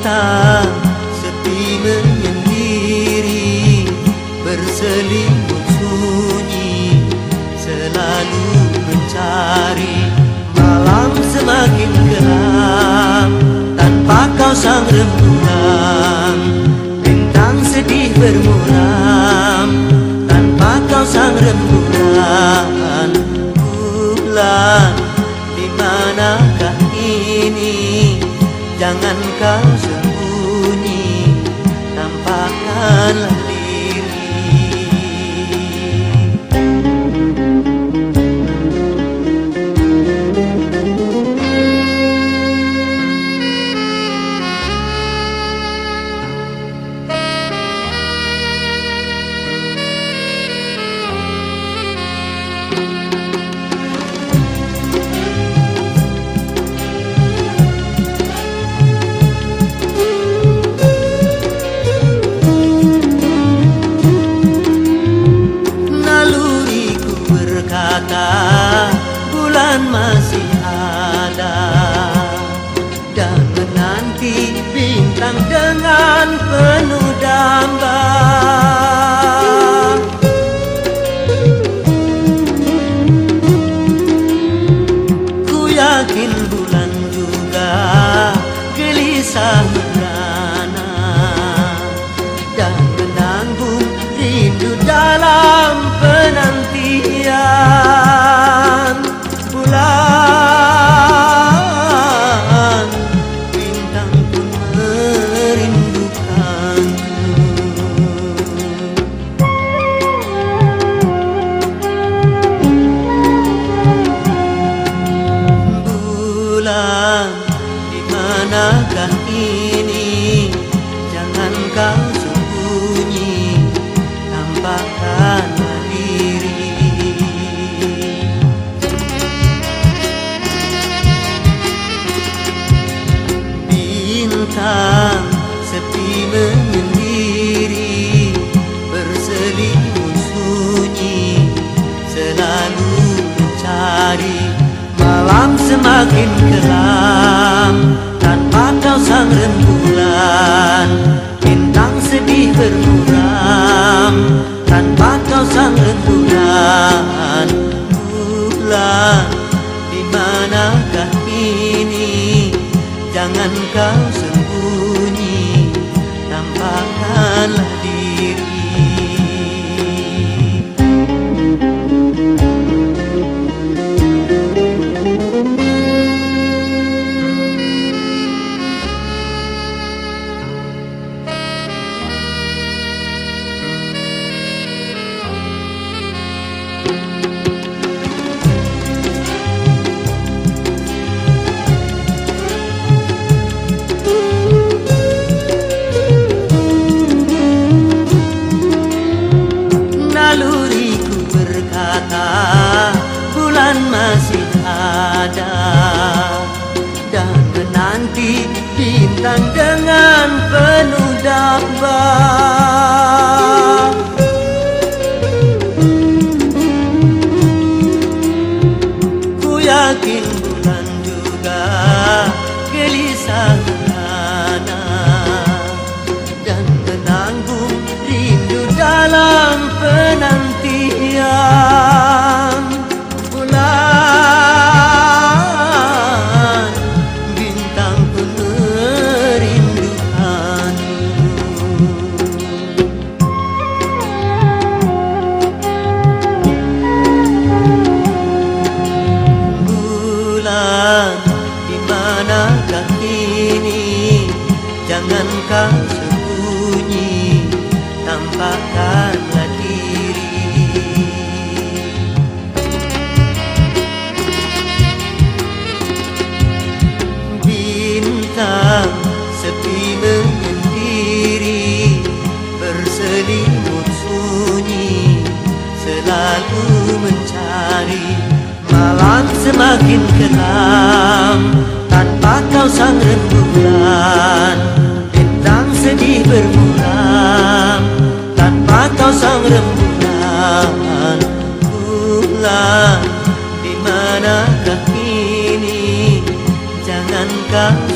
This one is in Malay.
Bintang sepi menyendiri, berselimut sunyi, selalu mencari. Malam semakin kelam, tanpa kau sang rembulan. Bintang sedih bermuram, tanpa kau sang rembulan. Bulan, di manakah ini? Jangan kau sembunyi, tampakkanlah diri. Bulan masih ada dan menanti bintang dengan penuh damba. Ku yakin bulan juga gelisah merana dan menanggung rindu dalam penantian. Bulan, bintang pun merindukanmu. Bulan, di manakah ini? Jangan kau sembunyi, tampakkanlah diri. Bintang sepi menyendiri, berselimut sunyi, selalu mencari. Malam semakin kelam, tanpa kau sang rembulan. Bintang sedih bermuram, tanpa kau sang rembulan. Bulan, di manakah ini? Jangan kau sembunyi, tampakkanlah diri. Naluriku berkata bulan masih ada dan menanti bintang dengan penuh damba. Ku yakin bulan juga gelisah merana dan menanggung rindu dalam penantian. Bulan, bintang pun merindukanmu. Bulan, di manakah ini? Jangan kau sembunyi, tampakkanlah diri. Bintang sepi menyendiri, berselimut sunyi, selalu mencari. Malam semakin kelam, tanpa kau sang rembulan. Bintang sedih bermuram, tanpa kau sang rembulan. Bulan, di manakah ini? Jangan kau